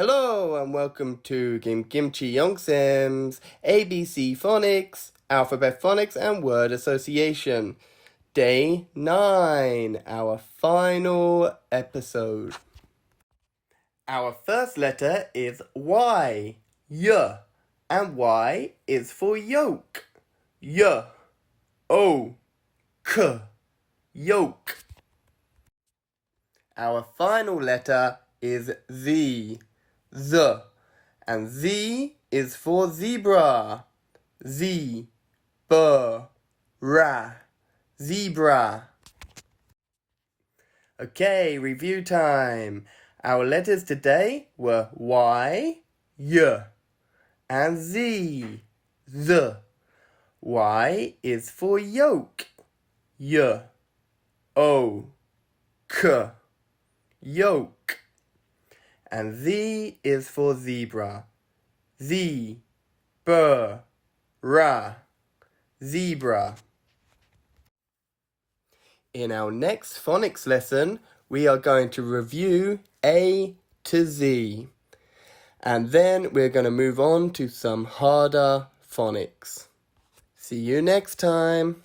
Hello and welcome to Kimchi Yongsim's ABC Phonics, Alphabet Phonics and Word Association. Day 9, our final episode. Our first letter is Y, Y, and Y is for yolk. Y, O, K, yolk. Our final letter is Z, Z, and Z is for zebra. Z, B, ra, zebra. Okay, review time. Our letters today were Y, Y, and Z, Z. Y is for yolk. Y, O, K, yolk. And Z is for zebra. Z, B, ra, zebra. In our next phonics lesson, we are going to review A to Z. And then we're going to move on to some harder phonics. See you next time.